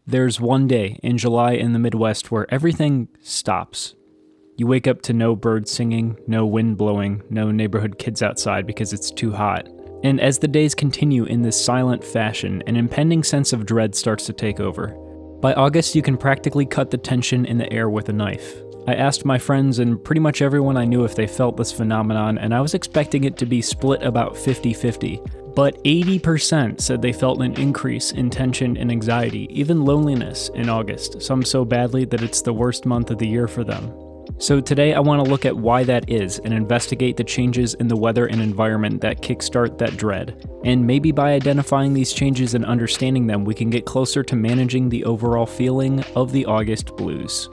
There's one day in July in the Midwest where everything stops. You wake up to no birds singing, no wind blowing, no neighborhood kids outside because it's too hot. And as the days continue in this silent fashion, an impending sense of dread starts to take over. By August, you can practically cut the tension in the air with a knife. I asked my friends and pretty much everyone I knew if they felt this phenomenon, and I was expecting it to be split about 50-50. But 80% said they felt an increase in tension and anxiety, even loneliness in August, some so badly that it's the worst month of the year for them. So today I want to look at why that is and investigate the changes in the weather and environment that kickstart that dread. And maybe by identifying these changes and understanding them, we can get closer to managing the overall feeling of the August blues.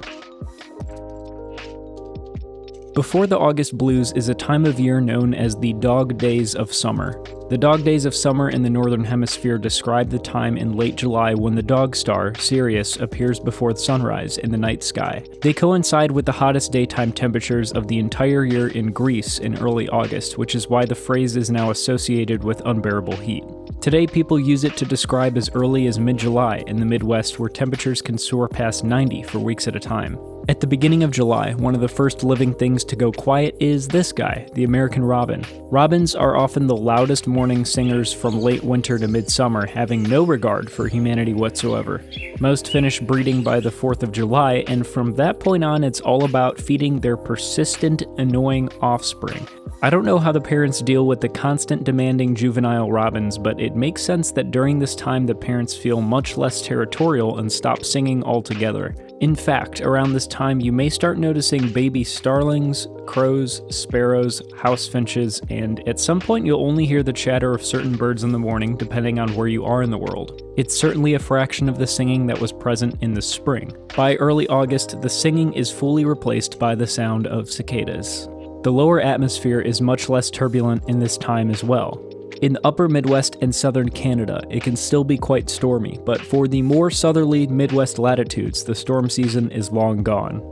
Before the August blues is a time of year known as the dog days of summer. The dog days of summer in the northern hemisphere describe the time in late July when the dog star, Sirius, appears before sunrise in the night sky. They coincide with the hottest daytime temperatures of the entire year in Greece in early August, which is why the phrase is now associated with unbearable heat. Today, people use it to describe as early as mid-July in the Midwest, where temperatures can soar past 90 for weeks at a time. At the beginning of July, one of the first living things to go quiet is this guy, the American robin. Robins are often the loudest morning singers from late winter to midsummer, having no regard for humanity whatsoever. Most finish breeding by the 4th of July, and from that point on, it's all about feeding their persistent, annoying offspring. I don't know how the parents deal with the constant demanding juvenile robins, but it makes sense that during this time the parents feel much less territorial and stop singing altogether. In fact, around this time you may start noticing baby starlings, crows, sparrows, house finches, and at some point you'll only hear the chatter of certain birds in the morning depending on where you are in the world. It's certainly a fraction of the singing that was present in the spring. By early August, the singing is fully replaced by the sound of cicadas. The lower atmosphere is much less turbulent in this time as well. In the upper Midwest and southern Canada, it can still be quite stormy, but for the more southerly Midwest latitudes, the storm season is long gone.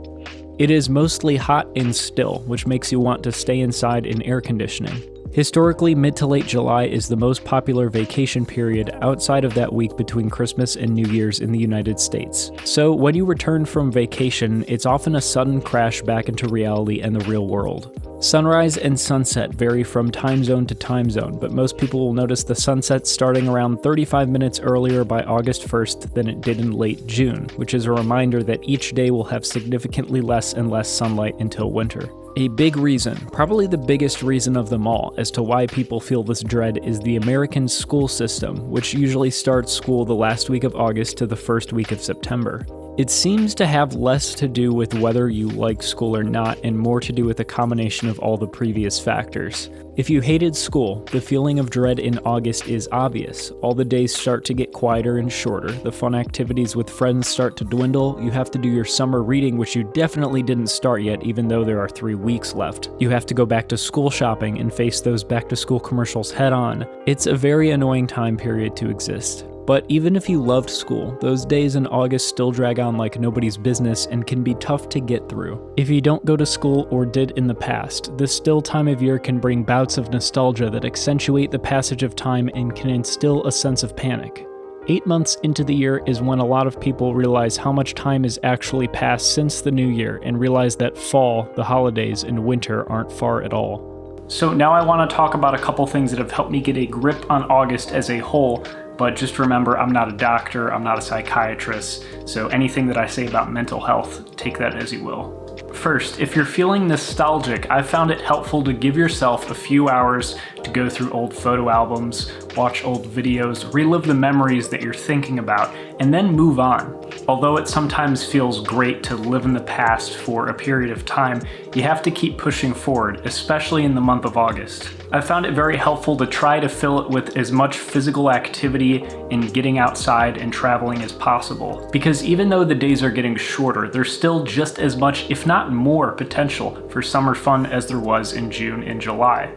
It is mostly hot and still, which makes you want to stay inside in air conditioning. Historically, mid to late July is the most popular vacation period outside of that week between Christmas and New Year's in the United States. So when you return from vacation, it's often a sudden crash back into reality and the real world. Sunrise and sunset vary from time zone to time zone, but most people will notice the sunset starting around 35 minutes earlier by August 1st than it did in late June, which is a reminder that each day will have significantly less and less sunlight until winter. A big reason, probably the biggest reason of them all, as to why people feel this dread is the American school system, which usually starts school the last week of August to the first week of September. It seems to have less to do with whether you like school or not, and more to do with a combination of all the previous factors. If you hated school, the feeling of dread in August is obvious. All the days start to get quieter and shorter, the fun activities with friends start to dwindle, you have to do your summer reading, which you definitely didn't start yet even though there are 3 weeks left. You have to go back to school shopping and face those back-to-school commercials head on. It's a very annoying time period to exist. But even if you loved school, those days in August still drag on like nobody's business and can be tough to get through. If you don't go to school or did in the past, this still time of year can bring bouts of nostalgia that accentuate the passage of time and can instill a sense of panic. 8 months into the year is when a lot of people realize how much time has actually passed since the new year and realize that fall, the holidays, and winter aren't far at all. So now I want to talk about a couple things that have helped me get a grip on August as a whole. But just remember, I'm not a doctor, I'm not a psychiatrist, so anything that I say about mental health, take that as you will. First, if you're feeling nostalgic, I've found it helpful to give yourself a few hours to go through old photo albums, watch old videos, relive the memories that you're thinking about, and then move on. Although it sometimes feels great to live in the past for a period of time, you have to keep pushing forward, especially in the month of August. I found it very helpful to try to fill it with as much physical activity and getting outside and traveling as possible. Because even though the days are getting shorter, there's still just as much, if not more, potential for summer fun as there was in June and July.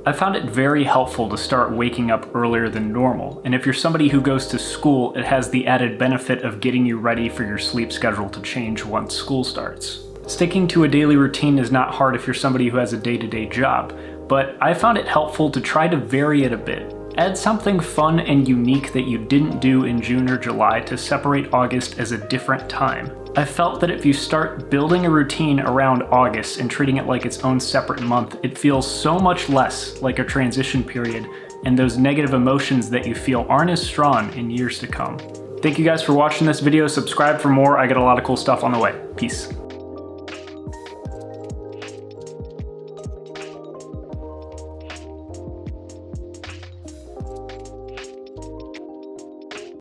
I found it very helpful to start waking up earlier than normal, and if you're somebody who goes to school, it has the added benefit of getting you ready for your sleep schedule to change once school starts. Sticking to a daily routine is not hard if you're somebody who has a day-to-day job, but I found it helpful to try to vary it a bit. Add something fun and unique that you didn't do in June or July to separate August as a different time. I felt that if you start building a routine around August and treating it like its own separate month, it feels so much less like a transition period, and those negative emotions that you feel aren't as strong in years to come. Thank you guys for watching this video. Subscribe for more. I got a lot of cool stuff on the way. Peace.